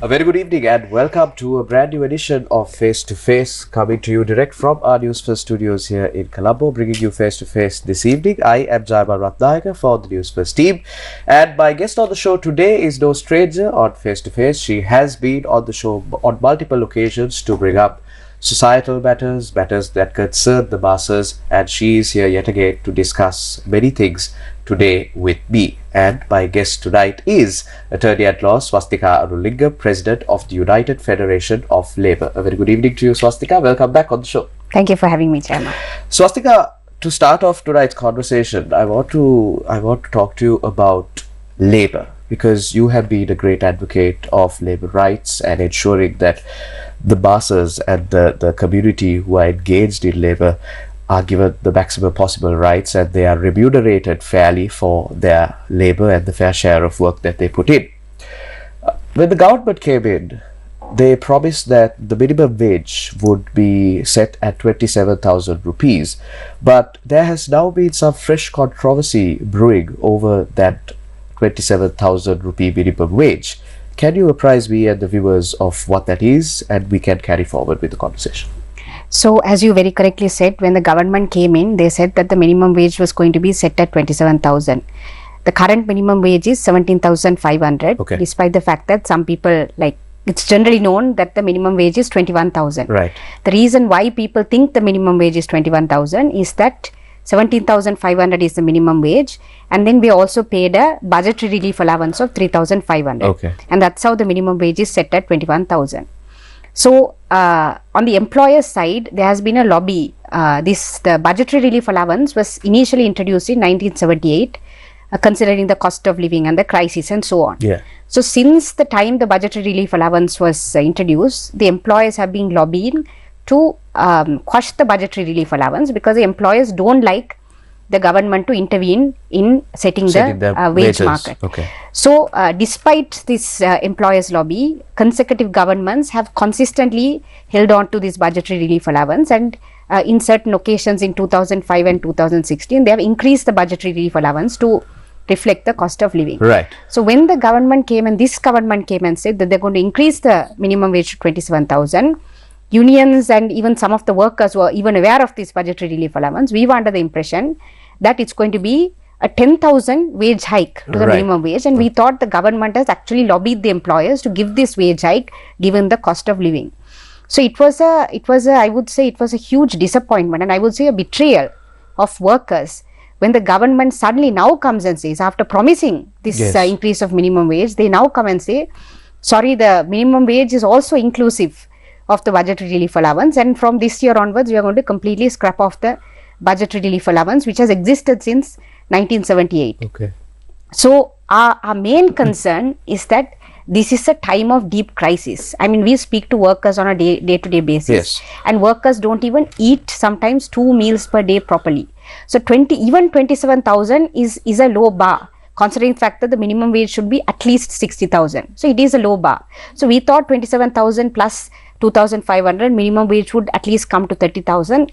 A very good evening and welcome to a brand new edition of Face to Face, coming to you direct from our Newsfirst studios here in Colombo, bringing you Face to Face this evening. I am Chammani Ratnayaka for the Newsfirst team, and my guest on the show today is no stranger on Face to Face. She has been on the show on multiple occasions to bring up societal matters that concern the masses, and she is here yet again to discuss many things today with me. And my guest tonight is Attorney-at-Law Swasthika Arulingam, President of the United Federation of Labour. A very good evening to you, Swasthika. Welcome back on the show. Thank you for having me, Chairman. Swasthika, to start off tonight's conversation, I want to talk to you about labour, because you have been a great advocate of labour rights and ensuring that the masses and the community who are engaged in labour are given the maximum possible rights and they are remunerated fairly for their labour and the fair share of work that they put in. When the government came in, they promised that the minimum wage would be set at 27,000 rupees, but there has now been some fresh controversy brewing over that 27,000 rupee minimum wage. Can you apprise me and the viewers of what that is, and we can carry forward with the conversation? So, as you very correctly said, when the government came in, they said that the minimum wage was going to be set at 27,000. The current minimum wage is 17,500, despite the fact that some people, like, it's generally known that the minimum wage is 21,000. Right. The reason why people think the minimum wage is 21,000 is that 17,500 is the minimum wage, and then we also paid a budgetary relief allowance of 3,500. And that's how the minimum wage is set at 21,000. So, on the employer side, there has been a lobby. The budgetary relief allowance was initially introduced in 1978, considering the cost of living and the crisis and so on. So, since the time the budgetary relief allowance was introduced, the employers have been lobbying to quash the budgetary relief allowance, because the employers don't like the government to intervene in setting the wage market. So, despite this employers' lobby, consecutive governments have consistently held on to this budgetary relief allowance, and in certain occasions in 2005 and 2016, they have increased the budgetary relief allowance to reflect the cost of living. Right. So, when the government came and this government came and said that they're going to increase the minimum wage to 27,000, unions and even some of the workers were even aware of this budgetary relief allowance. We were under the impression that it's going to be a 10,000 wage hike to the minimum wage, and we thought the government has actually lobbied the employers to give this wage hike given the cost of living. So it was I would say it was a huge disappointment, and I would say a betrayal of workers when the government suddenly now comes and says, after promising this increase of minimum wage, they now come and say, sorry, the minimum wage is also inclusive of the budgetary relief allowance, and from this year onwards we are going to completely scrap off the budgetary relief allowance, which has existed since 1978. So our main concern is that this is a time of deep crisis. I mean, we speak to workers on a day-to-day basis, and workers don't even eat sometimes 2 meals per day properly. So 27,000 is a low bar, considering the fact that the minimum wage should be at least 60,000. So it is a low bar. So we thought 27,000 plus 2,500 minimum wage would at least come to 30,000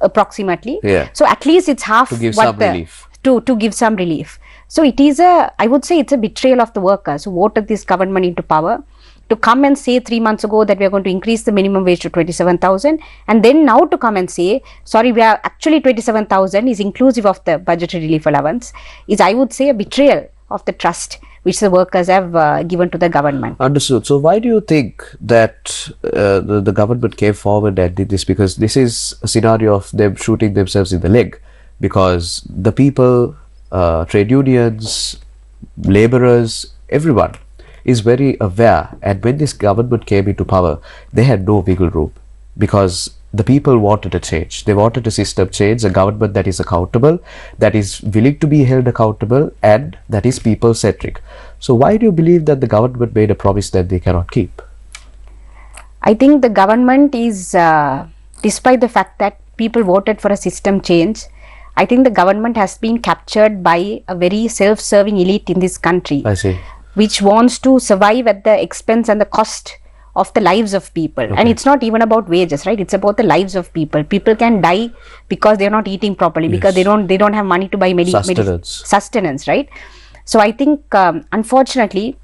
approximately. So at least it's half to give some relief. To give some relief. So it is I would say it's a betrayal of the workers who voted this government into power to come and say 3 months ago that we are going to increase the minimum wage to 27,000, and then now to come and say, sorry, we are actually 27,000 is inclusive of the budgetary relief allowance, is, I would say, a betrayal of the trust which the workers have given to the government. Understood. So why do you think that the government came forward and did this? Because this is a scenario of them shooting themselves in the leg, because the people, trade unions, labourers, everyone is very aware, and when this government came into power, they had no wiggle room, because the people wanted a change. They wanted a system change, a government that is accountable, that is willing to be held accountable, and that is people-centric. So why do you believe that the government made a promise that they cannot keep? I think the government is, despite the fact that people voted for a system change, I think the government has been captured by a very self-serving elite in this country. I see. Which wants to survive at the expense and the cost of the lives of people. And it's not even about wages, right? It's about the lives of people. People can die because they're not eating properly, because they don't have money to buy sustenance, right? So I think unfortunately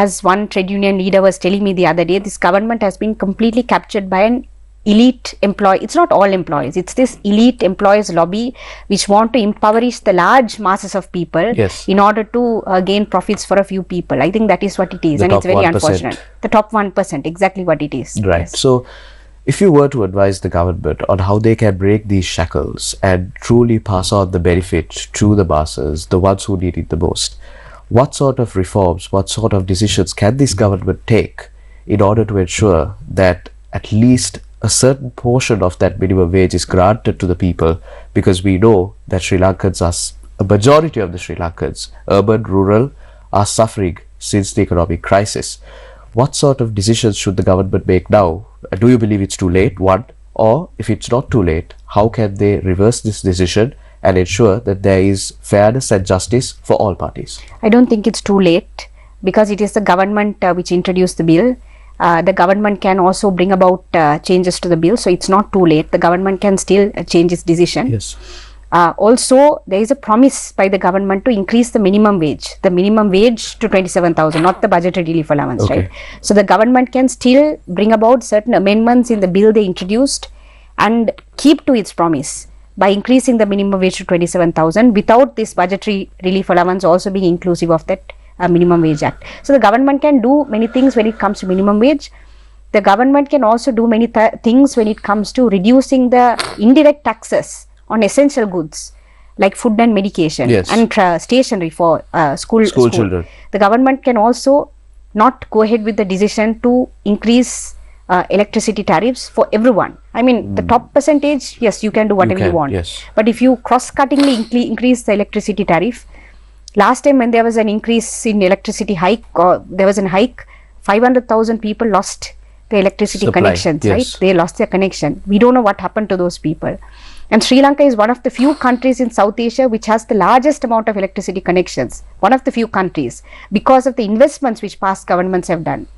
as one trade union leader was telling me the other day, this government has been completely captured by an elite employee. It's not all employees, it's this elite employees lobby which want to impoverish the large masses of people in order to gain profits for a few people. I think that is what it is, and it's very 1%. Unfortunate. The top 1%, exactly what it is. Right. Yes. So if you were to advise the government on how they can break these shackles and truly pass on the benefit to the masses, the ones who need it the most, what sort of reforms, what sort of decisions can this government take in order to ensure that at least a certain portion of that minimum wage is granted to the people? Because we know that Sri Lankans a majority of the Sri Lankans, urban, rural, are suffering since the economic crisis. What sort of decisions should the government make now? Do you believe it's too late, one? Or if it's not too late, how can they reverse this decision and ensure that there is fairness and justice for all parties? I don't think it's too late, because it is the government which introduced the bill. The government can also bring about changes to the bill, so it's not too late. The government can still change its decision. Yes. Also, there is a promise by the government to increase the minimum wage to 27,000, not the budgetary relief allowance, right? So the government can still bring about certain amendments in the bill they introduced and keep to its promise by increasing the minimum wage to 27,000 without this budgetary relief allowance also being inclusive of that minimum wage act. So the government can do many things when it comes to minimum wage. The government can also do many things when it comes to reducing the indirect taxes on essential goods like food and medication and stationery for school children. The government can also not go ahead with the decision to increase electricity tariffs for everyone. I mean, the top percentage, yes, you can do whatever you want. Yes. But if you cross-cuttingly increase the electricity tariff, last time when there was an increase in electricity hike, or there was a hike, 500,000 people lost their electricity connections, right? They lost their connection. We don't know what happened to those people. And Sri Lanka is one of the few countries in South Asia which has the largest amount of electricity connections. One of the few countries, because of the investments which past governments have done.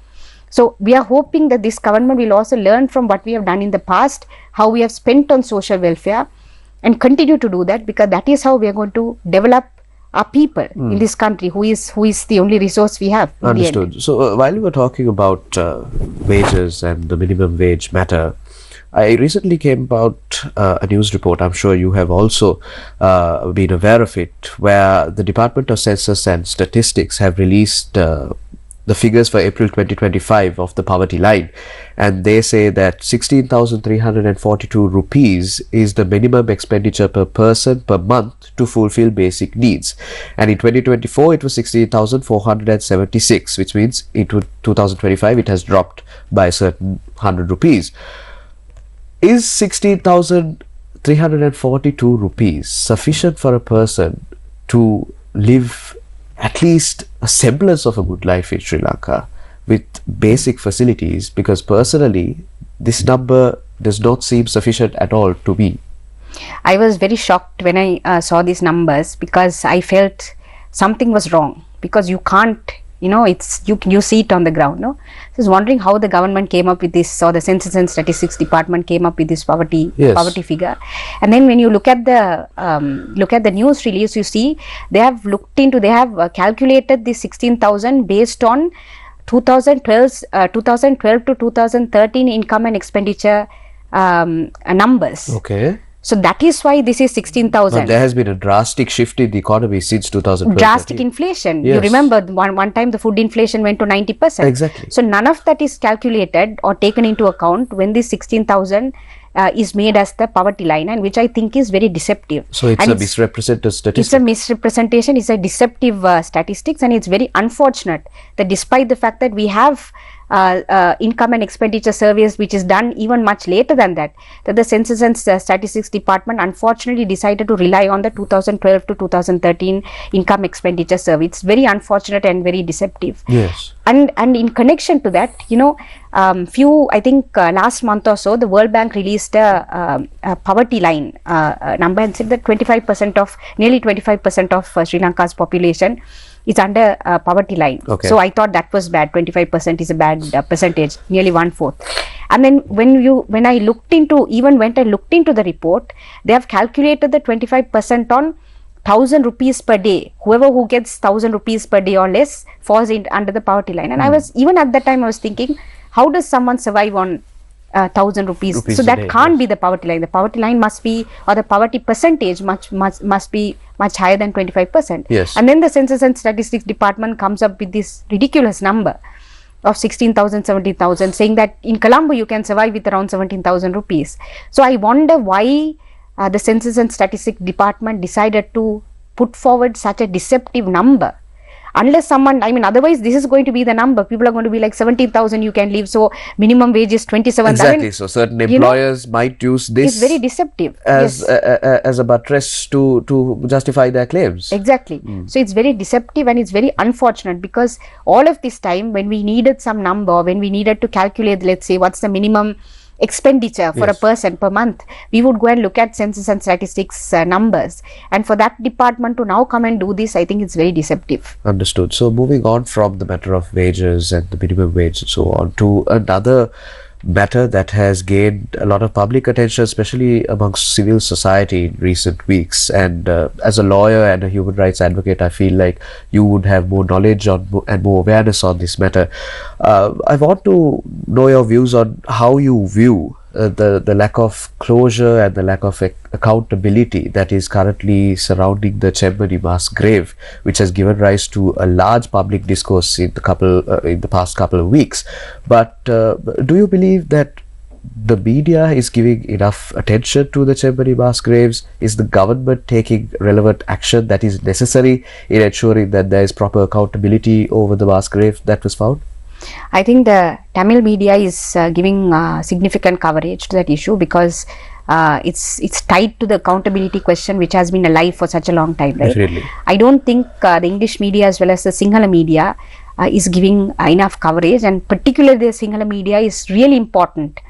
So we are hoping that this government will also learn from what we have done in the past, how we have spent on social welfare, and continue to do that, because that is how we are going to develop our people in this country, who is the only resource we have. Understood. So while we were talking about wages and the minimum wage matter, I recently came about a news report, I'm sure you have also been aware of it, where the Department of Census and Statistics have released the figures for April 2025 of the poverty line, and they say that 16,342 rupees is the minimum expenditure per person per month to fulfill basic needs, and in 2024 it was 16,476, which means in 2025 it has dropped by a certain 100 rupees. Is 16,342 rupees sufficient for a person to live at least a semblance of a good life in Sri Lanka with basic facilities? Because personally, this number does not seem sufficient at all to me. I was very shocked when I saw these numbers, because I felt something was wrong, because you can't, it's you see it on the ground. No, so I was wondering how the government came up with this, or the Census and Statistics Department came up with this poverty figure. And then when you look at the news release, you see they have calculated the 16,000 based on 2012 to 2013 income and expenditure numbers. Okay. So that is why this is 16,000. There has been a drastic shift in the economy since 2012. Drastic inflation. Yes. You remember one time the food inflation went to 90%. Exactly. So none of that is calculated or taken into account when this 16,000 is made as the poverty line, and which I think is very deceptive. So it's a misrepresented statistic. It's a misrepresentation. It's a deceptive statistics, and it's very unfortunate that despite the fact that we have income and expenditure surveys which is done even much later than that the Census and Statistics Department unfortunately decided to rely on the 2012 to 2013 income expenditure survey. It's very unfortunate and very deceptive. Yes. And in connection to that, I think last month or so, the World Bank released a poverty line number and said that nearly 25% of Sri Lanka's population is under poverty line. Okay. So I thought that was bad. 25% is a bad percentage, nearly 1/4. And then when I looked into the report, they have calculated the 25% on 1,000 rupees per day. Whoever who gets 1,000 rupees per day or less falls under the poverty line. And I was, even at that time, I was thinking, how does someone survive on 1,000 rupees? So that can't be the poverty line. The poverty line must be, or the poverty percentage must be much higher than 25%. Yes. And then the Census and Statistics Department comes up with this ridiculous number of 16,000, 17,000, saying that in Colombo you can survive with around 17,000 rupees. So I wonder why the Census and Statistics Department decided to put forward such a deceptive number. Unless someone, I mean, otherwise this is going to be the number. People are going to be like 17,000 you can live, so minimum wage is 27,000. Exactly. So certain employers might use this. It's very deceptive as a buttress to justify their claims. Exactly. So it's very deceptive, and it's very unfortunate, because all of this time when we needed some number, when we needed to calculate, let's say, what's the minimum expenditure for a person per month, we would go and look at Census and Statistics numbers, and for that department to now come and do this, I think it's very deceptive. Understood. So moving on from the matter of wages and the minimum wage and so on to another matter that has gained a lot of public attention, especially amongst civil society in recent weeks. And as a lawyer and a human rights advocate, I feel like you would have more knowledge on and more awareness on this matter. I want to know your views on how you view the lack of closure and the lack of accountability that is currently surrounding the Chammani mass grave, which has given rise to a large public discourse in the past couple of weeks. But do you believe that the media is giving enough attention to the Chammani mass graves? Is the government taking relevant action that is necessary in ensuring that there is proper accountability over the mass grave that was found? I think the Tamil media is giving significant coverage to that issue, because it's tied to the accountability question, which has been alive for such a long time, right? Definitely. I don't think the English media as well as the Sinhala media is giving enough coverage, and particularly the Sinhala media is really important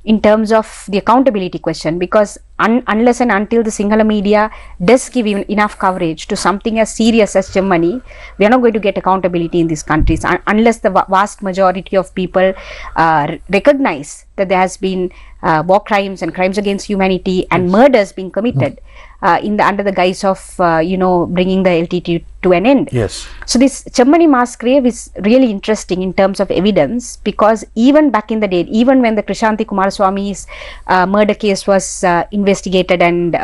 in terms of the accountability question, because unless and until the Sinhala media does give enough coverage to something as serious as Chammani, we are not going to get accountability in these countries unless the vast majority of people recognize that there has been war crimes and crimes against humanity and murders being committed under the guise of bringing the LTT to an end. Yes. So this Chammani mass grave is really interesting in terms of evidence, because even back in the day, even when the Krishanti Kumaraswamy's murder case was investigated, and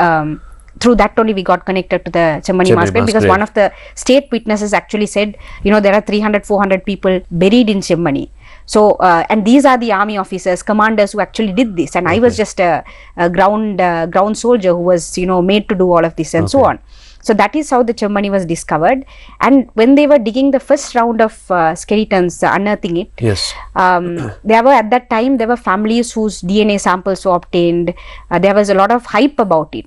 through that only we got connected to the Chammani mass grave, because one of the state witnesses actually said, there are 300-400 people buried in Chammani. So, and these are the army officers, commanders who actually did this, and I was just a ground soldier who was, made to do all of this and so on. So that is how the Chammani was discovered. And when they were digging the first round of skeletons, unearthing it, yes, at that time there were families whose DNA samples were obtained. There was a lot of hype about it.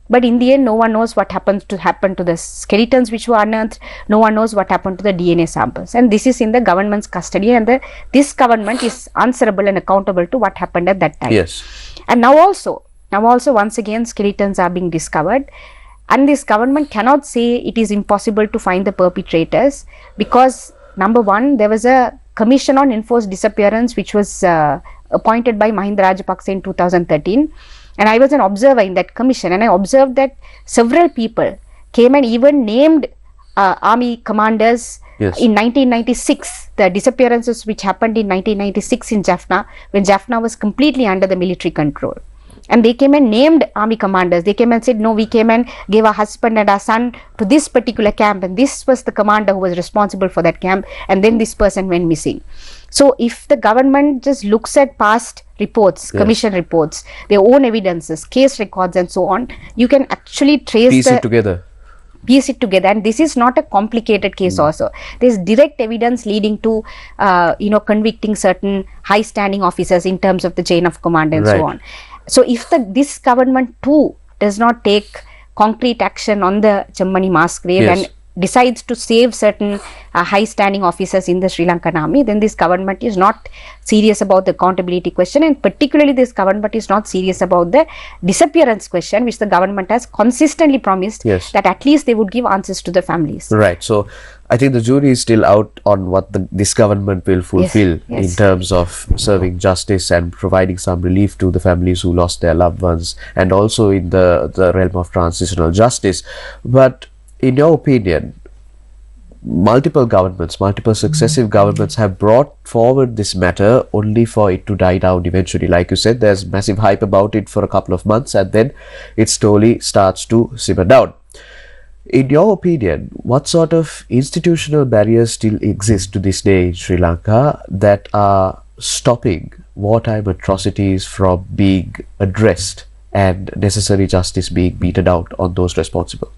But in the end, no one knows what happened to the skeletons which were unearthed. No one knows what happened to the DNA samples. And this is in the government's custody, and this government is answerable and accountable to what happened at that time. Yes. And now also once again skeletons are being discovered, and this government cannot say it is impossible to find the perpetrators, because number one, there was a commission on enforced disappearance which was appointed by Mahinda Rajapaksa in 2013. And I was an observer in that commission, and I observed that several people came and even named army commanders. Yes. In 1996, the disappearances which happened in 1996 in Jaffna, when Jaffna was completely under the military control. And they came and named army commanders. They came and said, no, we came and gave our husband and our son to this particular camp, and this was the commander who was responsible for that camp, and then this person went missing. So if the government just looks at past reports, yes, commission reports, their own evidences, case records and so on, you can actually piece it together. And this is not a complicated case also. There's direct evidence leading to convicting certain high standing officers in terms of the chain of command and so on. So if this government too does not take concrete action on the Chammani mass grave, yes, and decides to save certain high standing officers in the Sri Lankan army, then this government is not serious about the accountability question, and particularly this government is not serious about the disappearance question, which the government has consistently promised, yes, that at least they would give answers to the families. Right. So I think the jury is still out on what this government will fulfill in terms of serving justice and providing some relief to the families who lost their loved ones, and also in the realm of transitional justice. But in your opinion, multiple successive governments have brought forward this matter only for it to die down eventually. Like you said, there's massive hype about it for a couple of months and then it slowly starts to simmer down. In your opinion, what sort of institutional barriers still exist to this day in Sri Lanka that are stopping wartime atrocities from being addressed and necessary justice being meted out on those responsible?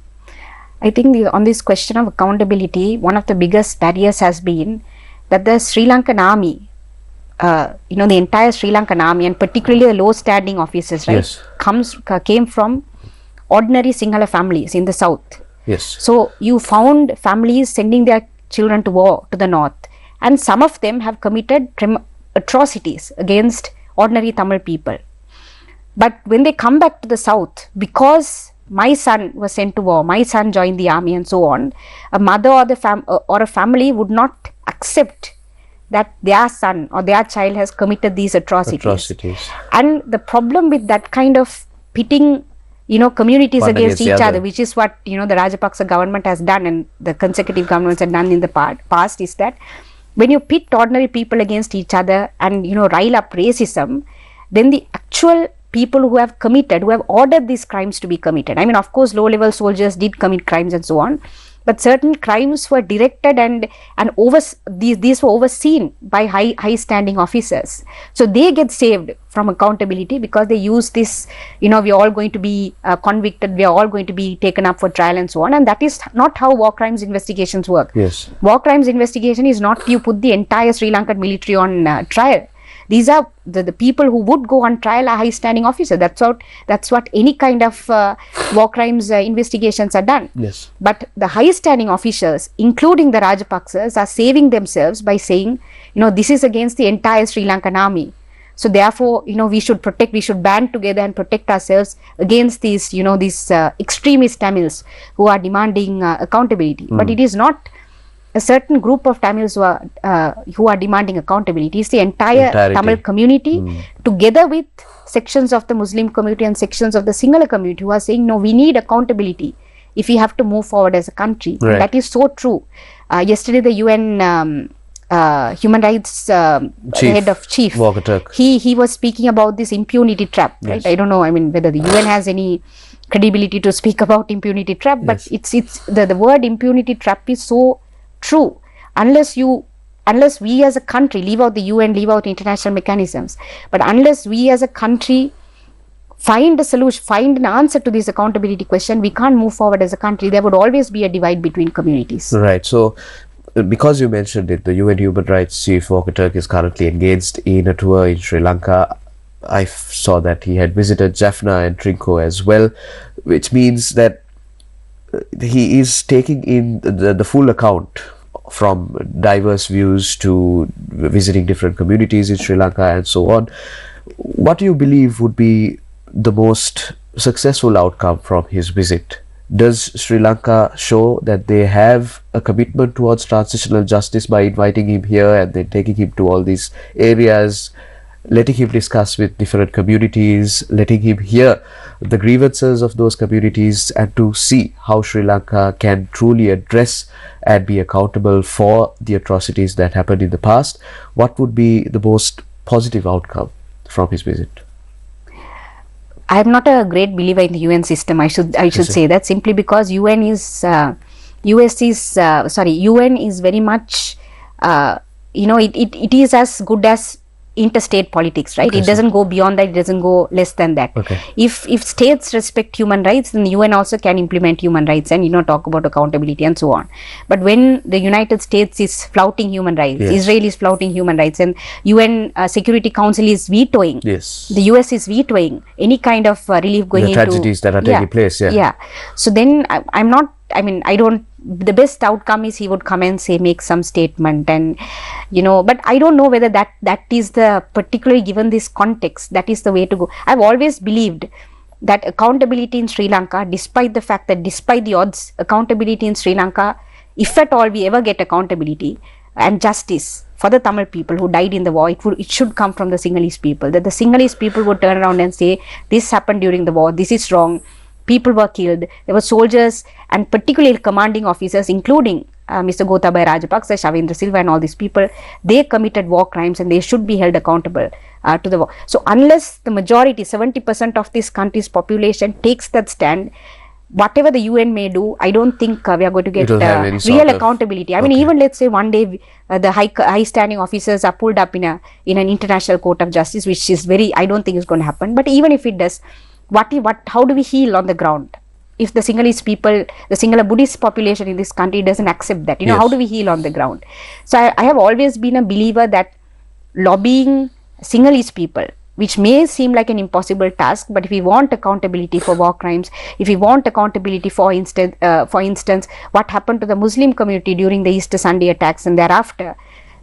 I think on this question of accountability, one of the biggest barriers has been that the Sri Lankan army, the entire Sri Lankan army, and particularly the low standing officers, right, came from ordinary Sinhala families in the south. Yes. So you found families sending their children to war to the north, and some of them have committed atrocities against ordinary Tamil people. But when they come back to the south, because my son was sent to war, my son joined the army and so on, a mother or a family would not accept that their son or their child has committed these atrocities. And the problem with that kind of pitting communities against each other, which is what the Rajapaksa government has done and the consecutive governments have done in the past, is that when you pit ordinary people against each other and rile up racism, then the actual people who have ordered these crimes to be committed. I mean, of course, low-level soldiers did commit crimes and so on, but certain crimes were directed and these were overseen by high-standing officers. So they get saved from accountability because they use this, we are all going to be convicted, we are all going to be taken up for trial and so on. And that is not how war crimes investigations work. Yes. War crimes investigation is not you put the entire Sri Lankan military on trial. These are the people who would go on trial are high-standing officers. That's what any kind of war crimes investigations are done. Yes. But the high-standing officers, including the Rajapaksas, are saving themselves by saying, this is against the entire Sri Lankan army. So therefore, we should band together and protect ourselves against these, these extremist Tamils who are demanding accountability. But it is not a certain group of Tamils who are demanding accountability. It's the entire Tamil community, together with sections of the Muslim community and sections of the Sinhala community, who are saying, no, we need accountability if we have to move forward as a country. Right. That is so true. Yesterday, the UN Human Rights head of Chief, he was speaking about this impunity trap. Right? I don't know, whether the UN has any credibility to speak about impunity trap, but it's the word impunity trap is so true. Unless we as a country leave out the UN, leave out international mechanisms, but unless we as a country find a solution, find an answer to this accountability question, we can't move forward as a country. There would always be a divide between communities. Right. So because you mentioned it, the UN Human Rights Chief Volker Turk is currently engaged in a tour in Sri Lanka. I saw that he had visited Jaffna and Trinco as well, which means that he is taking in the full account from diverse views to visiting different communities in Sri Lanka and so on. What do you believe would be the most successful outcome from his visit? Does Sri Lanka show that they have a commitment towards transitional justice by inviting him here and then taking him to all these areas, letting him discuss with different communities, letting him hear the grievances of those communities, and to see how Sri Lanka can truly address and be accountable for the atrocities that happened in the past? What would be the most positive outcome from his visit? I am not a great believer in the UN system. I should say that, simply because UN is very much it is as good as interstate politics, right? It doesn't go beyond that, it doesn't go less than that. If states respect human rights, then the UN also can implement human rights and talk about accountability and so on. But when the United States is flouting human rights, Israel is flouting human rights, and UN Security Council is vetoing, the US is vetoing any kind of relief going into tragedies that are taking place. So then the best outcome is he would come and make some statement, and but I don't know whether that is the, particularly given this context, that is the way to go. I've always believed that accountability in Sri Lanka, despite the odds, accountability in Sri Lanka if at all we ever get accountability and justice for the Tamil people who died in the war, it should come from the Sinhalese people. That the Sinhalese people would turn around and say, this happened during the war, this is wrong, people were killed, there were soldiers and particularly commanding officers, including Mr. Gotabaya Rajapaksa, Shavindra Silva and all these people, they committed war crimes and they should be held accountable to the war. So unless the majority, 70% of this country's population takes that stand, whatever the UN may do, I don't think we are going to get real accountability. I mean, even let's say one day the high standing officers are pulled up in an international court of justice, which is I don't think is going to happen. But even if it does, how do we heal on the ground? If the Sinhalese people, the Sinhala Buddhist population in this country doesn't accept that, how do we heal on the ground? So I have always been a believer that lobbying Sinhalese people, which may seem like an impossible task, but if we want accountability for war crimes, if we want accountability for instance, what happened to the Muslim community during the Easter Sunday attacks and thereafter,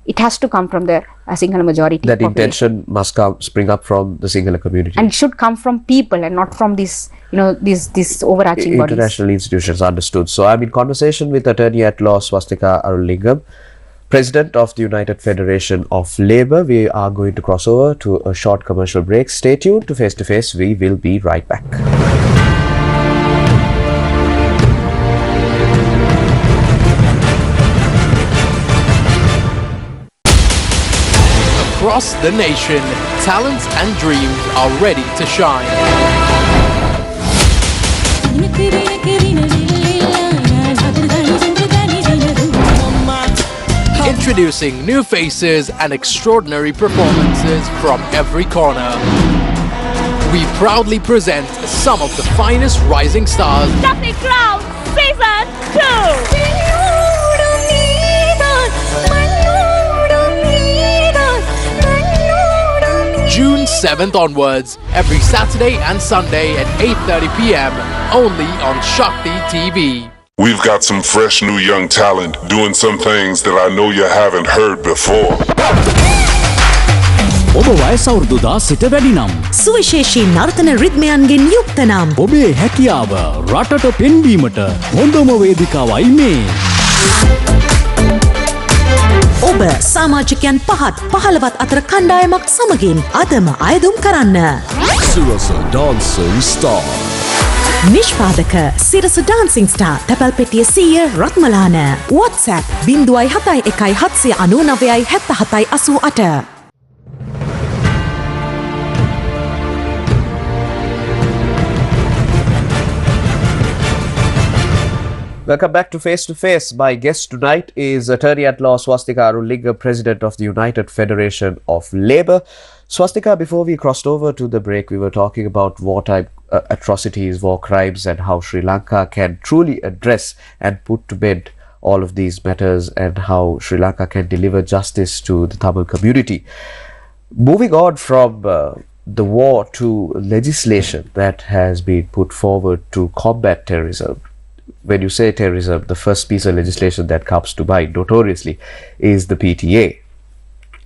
it has to come from the Sinhala majority. That intention must spring up from the Sinhala community. And it should come from people and not from these overarching bodies. International institutions, understood. So I'm in conversation with Attorney at Law Swasthika Arulingam, President of the United Federation of Labour. We are going to cross over to a short commercial break. Stay tuned to Face to Face. We will be right back. Across the nation, talents and dreams are ready to shine. Introducing new faces and extraordinary performances from every corner. We proudly present some of the finest rising stars. Duffy Crown Season 2! June 7th onwards, every Saturday and Sunday at 8:30 p.m. only on Shakti TV. We've got some fresh new young talent doing some things that I know you haven't heard before. ඔබ වයස අවුරුදු 16ට වැඩි නම් සුවිශේෂී නර්තන රිද්මයන්ගෙන් යුක්ත නම් ඔබේ හැකියාව රටට පෙන්වීමට හොඳම වේදිකාවයි මේ. ඔබ සමාජිකයන් 15වත් අතර කණ්ඩායමක් සමගින් අදම අයදුම් කරන්න. Sirasa Dancing Star. නිෂ්පාදක සිරස ඩාන්සිං ස්ටාර් තැපැල්පෙටිය 100 Ratmalana. WhatsApp 071 Welcome back to Face to Face. My guest tonight is Attorney at Law Swasthika Arulingam, President of the United Federation of Labour. Swasthika, before we crossed over to the break, we were talking about wartime atrocities, war crimes, and how Sri Lanka can truly address and put to bed all of these matters, and how Sri Lanka can deliver justice to the Tamil community. Moving on from the war to legislation that has been put forward to combat terrorism. When you say terrorism, the first piece of legislation that comes to mind, notoriously, is the PTA.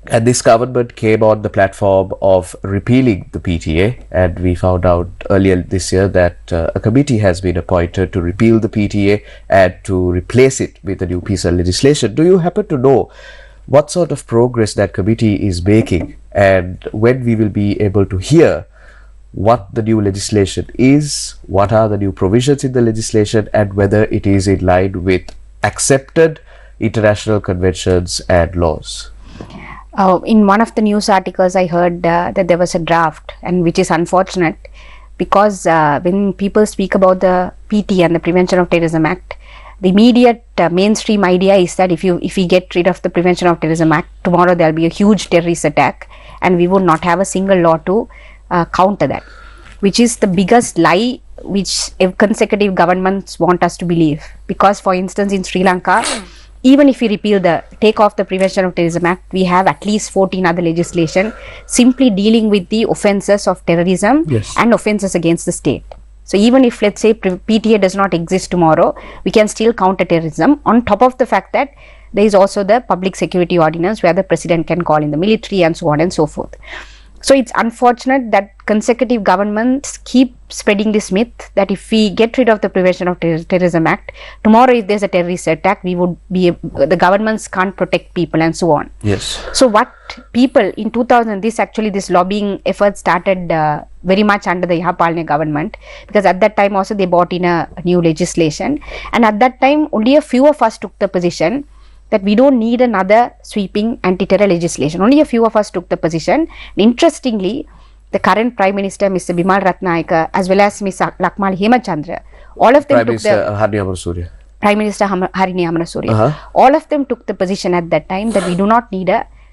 And this government came on the platform of repealing the PTA, and we found out earlier this year that a committee has been appointed to repeal the PTA and to replace it with a new piece of legislation. Do you happen to know what sort of progress that committee is making, and when we will be able to hear what the new legislation is, what are the new provisions in the legislation, and whether it is in line with accepted international conventions and laws? In one of the news articles, I heard that there was a draft, and which is unfortunate because when people speak about the PT and the Prevention of Terrorism Act, the immediate mainstream idea is that if we get rid of the Prevention of Terrorism Act, tomorrow there will be a huge terrorist attack, and we would not have a single law to counter that, which is the biggest lie which consecutive governments want us to believe. Because for instance, in Sri Lanka, even if we take off the Prevention of Terrorism Act, we have at least 14 other legislation simply dealing with the offences of terrorism and offences against the state. So even if, let's say, PTA does not exist tomorrow, we can still counter terrorism, on top of the fact that there is also the Public Security Ordinance where the President can call in the military and so on and so forth. So it's unfortunate that consecutive governments keep spreading this myth that if we get rid of the Prevention of Terrorism Act, tomorrow if there's a terrorist attack, the governments can't protect people and so on. Yes. So what people in 2000, this lobbying effort started very much under the Yahapalne government, because at that time also they brought in a new legislation, and at that time only a few of us took the position that we don't need another sweeping anti-terror legislation. Only a few of us took the position. Interestingly, the current Prime Minister, Mr. Bimal Ratnayaka, as well as Ms. Lakmal Hemachandra, all of them Prime Minister Harini Amarasuriya. Prime Minister Harini Amarasuriya, all of them took the position at that time that we do not need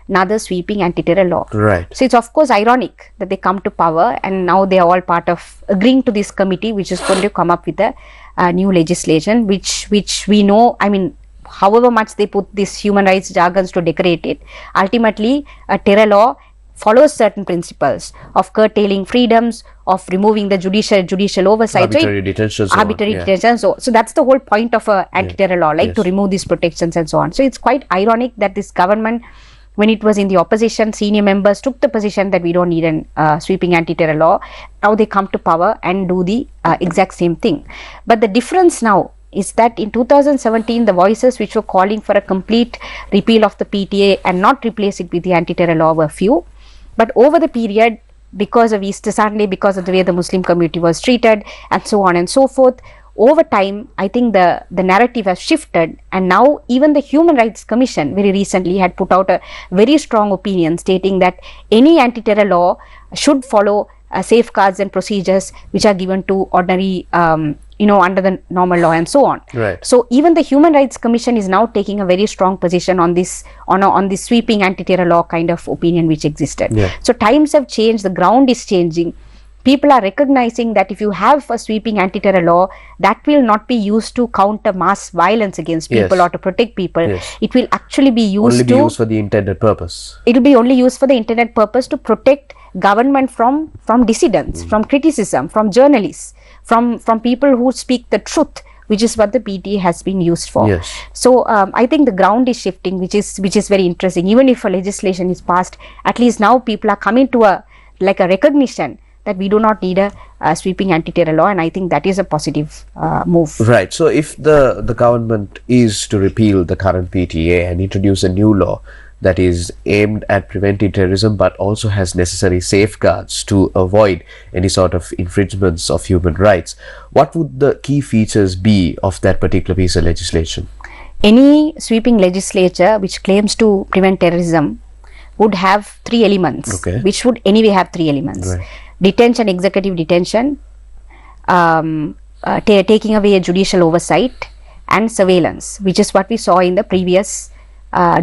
another sweeping anti-terror law. Right. So it's of course ironic that they come to power and now they are all part of agreeing to this committee, which is going to come up with a new legislation, which we know, I mean, however much they put these human rights jargons to decorate it, ultimately a terror law follows certain principles of curtailing freedoms, of removing the judicial oversight. Arbitrary detention. Detention. So that's the whole point of a anti-terror law, to remove these protections and so on. So it's quite ironic that this government, when it was in the opposition, senior members took the position that we don't need a sweeping anti-terror law. Now they come to power and do the exact same thing. But the difference now is that in 2017, the voices which were calling for a complete repeal of the PTA and not replace it with the anti-terror law were few. But over the period, because of Easter Sunday, because of the way the Muslim community was treated and so on and so forth, over time, I think the narrative has shifted, and now even the Human Rights Commission very recently had put out a very strong opinion stating that any anti-terror law should follow safeguards and procedures which are given to ordinary under the normal law and so on. Right. So even the Human Rights Commission is now taking a very strong position on this on this sweeping anti-terror law kind of opinion which existed. Yeah. So times have changed, the ground is changing. People are recognizing that if you have a sweeping anti-terror law, that will not be used to counter mass violence against people or to protect people. Yes. It will actually be used used for the intended purpose. It will be only used for the intended purpose to protect government from dissidents, from criticism, from journalists, from people who speak the truth, which is what the PTA has been used for. Yes. So I think the ground is shifting, which is very interesting. Even if a legislation is passed, at least now people are coming to a recognition that we do not need a sweeping anti-terror law, and I think that is a positive move. Right. So if the government is to repeal the current PTA and introduce a new law that is aimed at preventing terrorism but also has necessary safeguards to avoid any sort of infringements of human rights, what would the key features be of that particular piece of legislation? Any sweeping legislature which claims to prevent terrorism would have three elements, which would anyway have three elements. Right. Detention, executive detention, taking away a judicial oversight, and surveillance, which is what we saw in the previous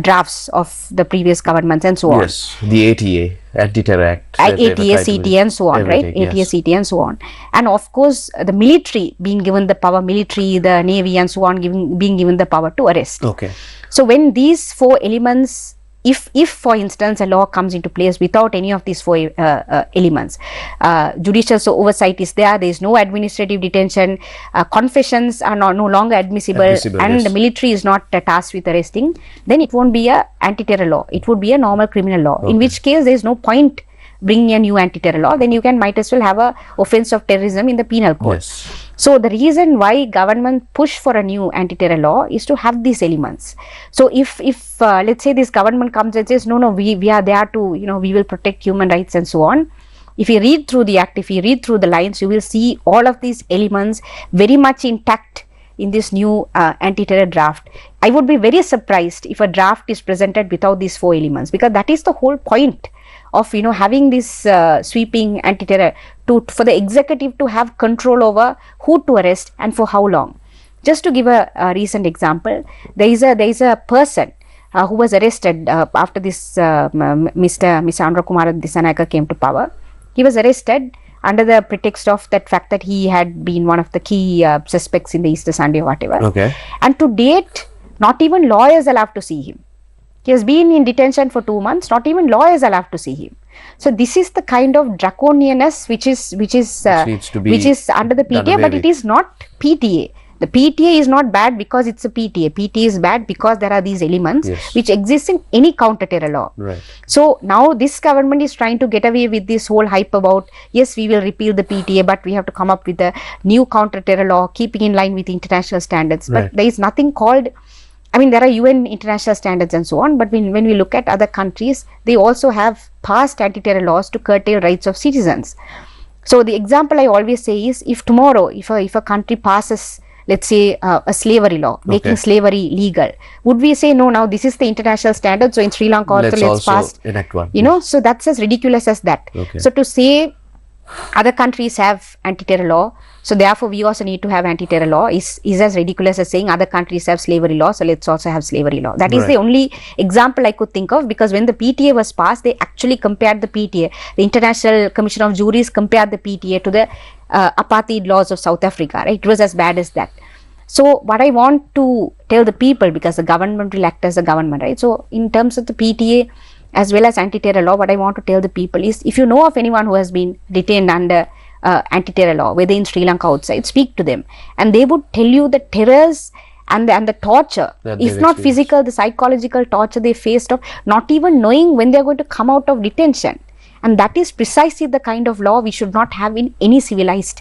drafts of the previous governments and so on. Yes, the ATA, Anti-Terror Act. ATA, CTA and so on, right? ATA, CTA and so on. And of course, the military being given the power, the Navy and so on, being given the power to arrest. Okay. So when these four elements, if for instance a law comes into place without any of these four elements, judicial oversight is there is no administrative detention, confessions are no longer admissible, and the military is not tasked with arresting, then it won't be a anti-terror law, it would be a normal criminal law, in which case there is no point bringing a new anti-terror law. Then you might as well have a offense of terrorism in the penal code. Yes. So the reason why government push for a new anti-terror law is to have these elements. So if let's say this government comes and says no, we are there to we will protect human rights and so on, if you read through the act, if you read through the lines, you will see all of these elements very much intact in this new anti-terror draft. I would be very surprised if a draft is presented without these four elements, because that is the whole point of having this sweeping anti-terror, for the executive to have control over who to arrest and for how long. Just to give a recent example, there is a person who was arrested after this Mr. Andhra Kumar Disanayaka came to power. He was arrested under the pretext of that fact that he had been one of the key suspects in the Easter Sunday or whatever. Okay. And to date, not even lawyers allowed to see him. He has been in detention for 2 months. Not even lawyers are allowed to see him. So this is the kind of draconianness which is under the PTA, but it is not PTA. The PTA is not bad because it's a PTA. PTA is bad because there are these elements which exist in any counter-terror law. Right. So now this government is trying to get away with this whole hype about, yes, we will repeal the PTA, but we have to come up with a new counter-terror law, keeping in line with international standards. Right. But there is nothing called, I mean, there are UN international standards and so on, but when we look at other countries, they also have passed anti-terror laws to curtail rights of citizens. So the example I always say is, if tomorrow, if a country passes, let's say, a slavery law, making slavery legal, would we say, no, now this is the international standard, so in Sri Lanka also let's pass, enact one. you know, so that's as ridiculous as that. So to say other countries have anti-terror law, so therefore we also need to have anti-terror law is as ridiculous as saying other countries have slavery law, so let's also have slavery law. That is the only example I could think of, because when the PTA was passed, they actually compared the PTA, the International Commission of Juries compared the PTA to the apartheid laws of South Africa, right? It was as bad as that. So what I want to tell the people, because the government will act as a government, right? So in terms of the PTA as well as anti-terror law, what I want to tell the people is, if you know of anyone who has been detained under anti-terror law, whether in Sri Lanka outside, speak to them, and they would tell you the terrors and the torture, if not physical, the psychological torture they faced of not even knowing when they are going to come out of detention. And that is precisely the kind of law we should not have in any civilized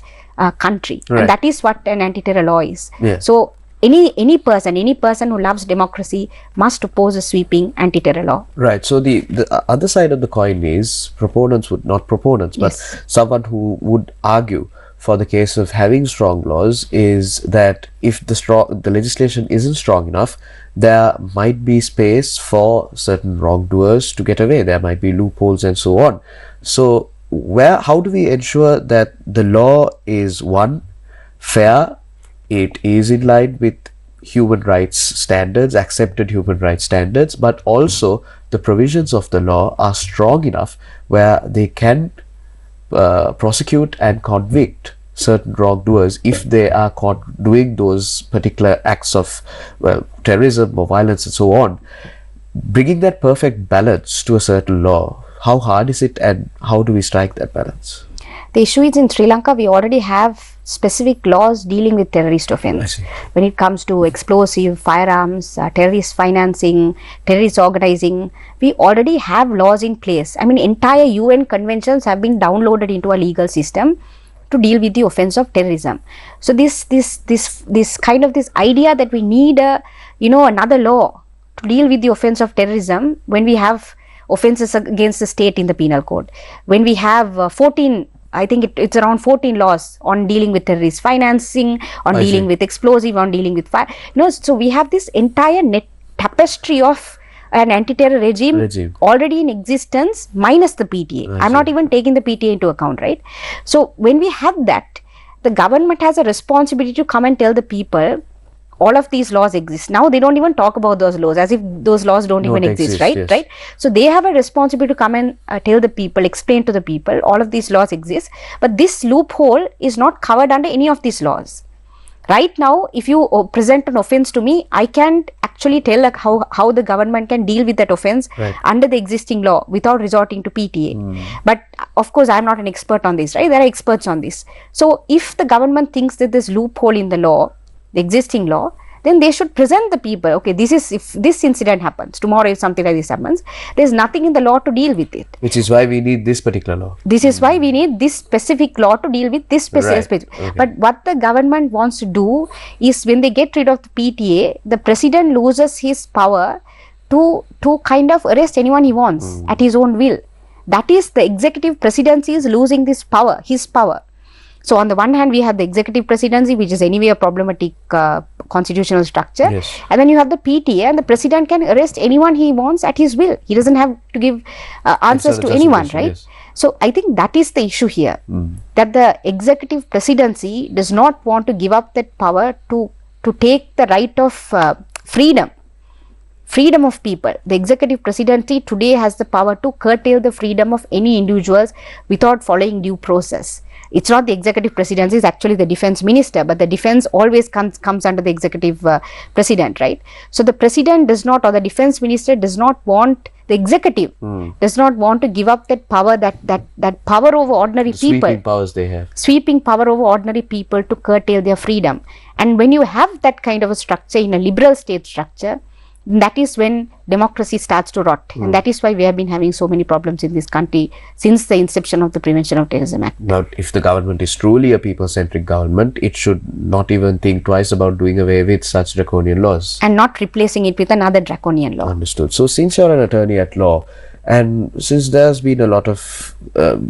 country. And that is what an anti-terror law is. So any person who loves democracy must oppose a sweeping anti-terror law. Right. So the other side of the coin is but someone who would argue for the case of having strong laws is that if the legislation isn't strong enough, there might be space for certain wrongdoers to get away. There might be loopholes and so on. So how do we ensure that the law is, one, fair, it is in line with human rights standards, accepted human rights standards, but also the provisions of the law are strong enough where they can prosecute and convict certain wrongdoers if they are caught doing those particular acts of terrorism or violence and so on. Bringing that perfect balance to a certain law, how hard is it, and how do we strike that balance? The issue is, in Sri Lanka we already have specific laws dealing with terrorist offence. When it comes to explosive, firearms, terrorist financing, terrorist organizing, we already have laws in place. I mean, entire UN conventions have been downloaded into a legal system to deal with the offence of terrorism. So this kind of this idea that we need another law to deal with the offence of terrorism, when we have offences against the state in the penal code, when we have 14, I think it's around 14 laws on dealing with terrorist financing, on dealing with explosive, on dealing with fire. So we have this entire tapestry of an anti-terror regime already in existence, minus the PTA. I'm not even taking the PTA into account, right? So when we have that, the government has a responsibility to come and tell the people, all of these laws exist. Now they don't even talk about those laws, as if those laws don't even exist, right? Right? So they have a responsibility to come and tell the people, explain to the people, all of these laws exist, but this loophole is not covered under any of these laws. Right now, if you present an offence to me, I can't actually tell how the government can deal with that offence under the existing law without resorting to PTA. But of course, I'm not an expert on this, right? There are experts on this. So if the government thinks that there's loophole in the law, the existing law, then they should present the people, okay, this is, if this incident happens, tomorrow if something like this happens, there's nothing in the law to deal with it. Which is why we need this particular law. This is why we need this specific law to deal with this specific. But what the government wants to do is, when they get rid of the PTA, the president loses his power to kind of arrest anyone he wants at his own will. That is, the executive presidency is losing this power, his power. So on the one hand, we have the executive presidency, which is anyway a problematic constitutional structure. And then you have the PTA, and the president can arrest anyone he wants at his will. He doesn't have to give answers to anyone, right? So I think that is the issue here, that the executive presidency does not want to give up that power to take the right of freedom freedom of people. The executive presidency today has the power to curtail the freedom of any individuals without following due process. It's not the executive presidency, it's actually the defense minister, but the defense always comes under the executive president, right? So the president does not, or the defense minister does not want, the executive does not want to give up that power, that power over ordinary people. Sweeping powers they have. Sweeping power over ordinary people to curtail their freedom. And when you have that kind of a structure in a liberal state structure, that is when democracy starts to rot. And that is why we have been having so many problems in this country since the inception of the Prevention of Terrorism Act. Now, if the government is truly a people-centric government, it should not even think twice about doing away with such draconian laws. And not replacing it with another draconian law. Understood. So, since you're an attorney at law, and since there's been a lot of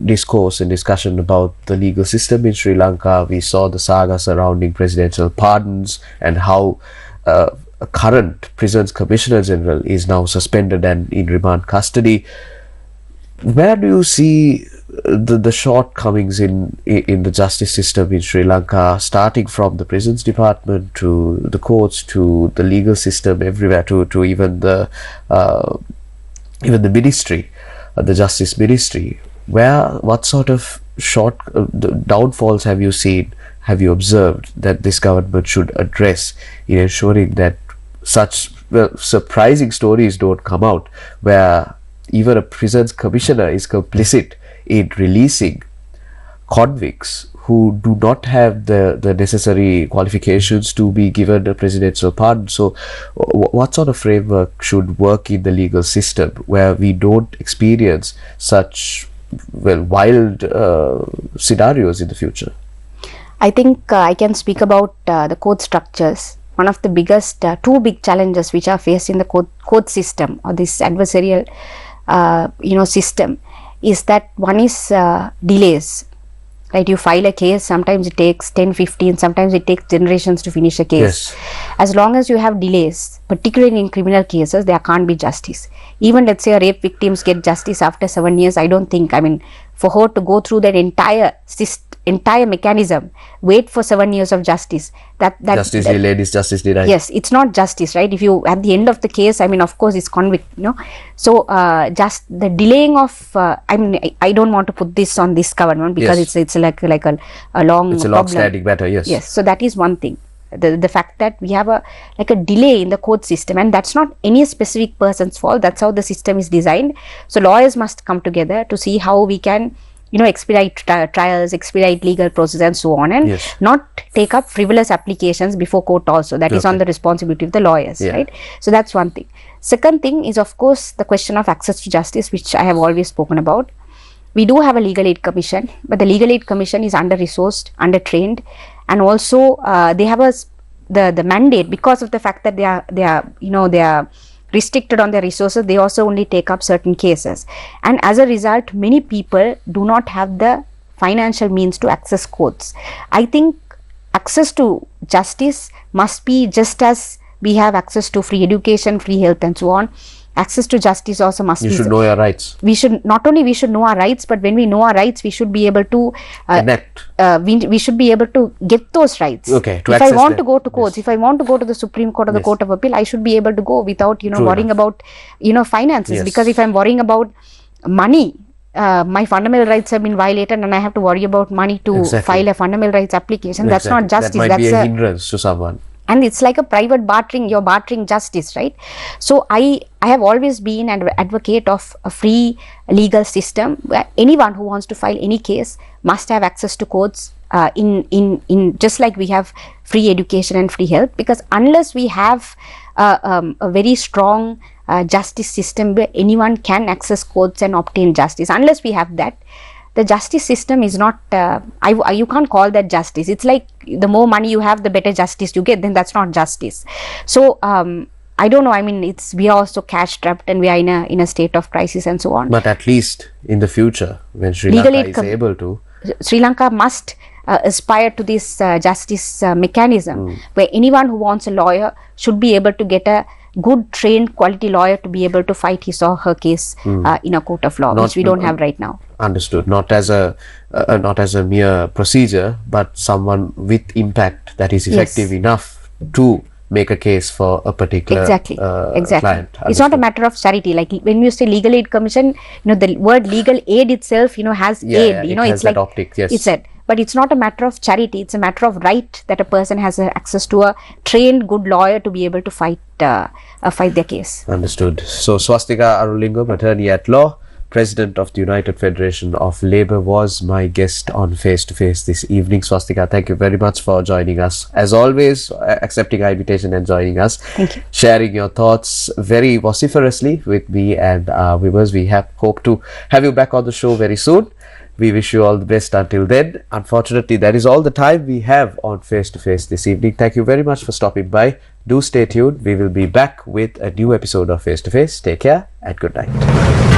discourse and discussion about the legal system in Sri Lanka, we saw the saga surrounding presidential pardons and how a current prisons commissioner general is now suspended and in remand custody. Where do you see the shortcomings in the justice system in Sri Lanka, starting from the prisons department to the courts to the legal system everywhere, to even the ministry, the justice ministry? What sort of downfalls have you seen, have you observed, that this government should address in ensuring that such surprising stories don't come out, where even a prisons commissioner is complicit in releasing convicts who do not have the necessary qualifications to be given a presidential pardon? So what sort of framework should work in the legal system where we don't experience such wild scenarios in the future? I think I can speak about the court structures. One of the biggest, two big challenges which are faced in the court system, or this adversarial system, is that one is delays. Right, you file a case, sometimes it takes 10, 15, sometimes it takes generations to finish a case. Yes. As long as you have delays, particularly in criminal cases, there can't be justice. Even let's say a rape victims get justice after 7 years, I don't think, for her to go through that entire mechanism, wait for 7 years of justice, justice delayed is justice denied. Yes, it's not justice, right? If you, at the end of the case, of course it's convict, so just the delaying of I don't want to put this on this government, because it's like a long, it's a long standing matter. Yes, so that is one thing. The fact that we have a delay in the court system, and that's not any specific person's fault, that's how the system is designed. So lawyers must come together to see how we can expedite trials, expedite legal process and so on, and not take up frivolous applications before court also. That is on the responsibility of the lawyers, right? So that's one thing. Second thing is, of course, the question of access to justice, which I have always spoken about. We do have a legal aid commission, but the legal aid commission is under-resourced, under-trained, and also they have the mandate, because of the fact that they are restricted on their resources. They also only take up certain cases, and as a result, many people do not have the financial means to access courts. I think access to justice must be just as we have access to free education, free health and so on. Access to justice also must be. You should know your rights. We should know our rights, but when we know our rights, we should be able to connect. We should be able to get those rights. Okay. If I want to go to courts, if I want to go to the Supreme Court or the Court of Appeal, I should be able to go without worrying about finances. Because if I'm worrying about money, my fundamental rights have been violated, and I have to worry about money to file a fundamental rights application. That's not justice. That might be a hindrance to someone. And it's like a private bartering, you're bartering justice, right? So I have always been an advocate of a free legal system where anyone who wants to file any case must have access to courts, in just like we have free education and free health. Because unless we have a very strong justice system where anyone can access courts and obtain justice, unless we have that, the justice system is not, you can't call that justice. It's like the more money you have, the better justice you get, then that's not justice. So I don't know, we are also cash trapped, and we are in a state of crisis and so on. But at least in the future, when Sri Lanka is able to, Sri Lanka must aspire to this justice mechanism where anyone who wants a lawyer should be able to get a good trained quality lawyer to be able to fight his or her case in a court of law, which we don't have right now. Understood. Not as a mere procedure, but someone with impact that is effective enough to make a case for a particular Exactly. client. It's not a matter of charity. Like when you say legal aid commission, the word legal aid itself, has aid. It has it's that like optic, yes. It's it. But it's not a matter of charity. It's a matter of right that a person has access to a trained, good lawyer to be able to fight their case. Understood. So Swasthika Arulingam, attorney at law, President of the United Federation of Labour, was my guest on Face to Face this evening. Swasthika, thank you very much for joining us. As always, accepting our invitation and joining us. Thank you. Sharing your thoughts very vociferously with me and our viewers. We hope to have you back on the show very soon. We wish you all the best until then. Unfortunately, that is all the time we have on Face to Face this evening. Thank you very much for stopping by. Do stay tuned. We will be back with a new episode of Face to Face. Take care and good night.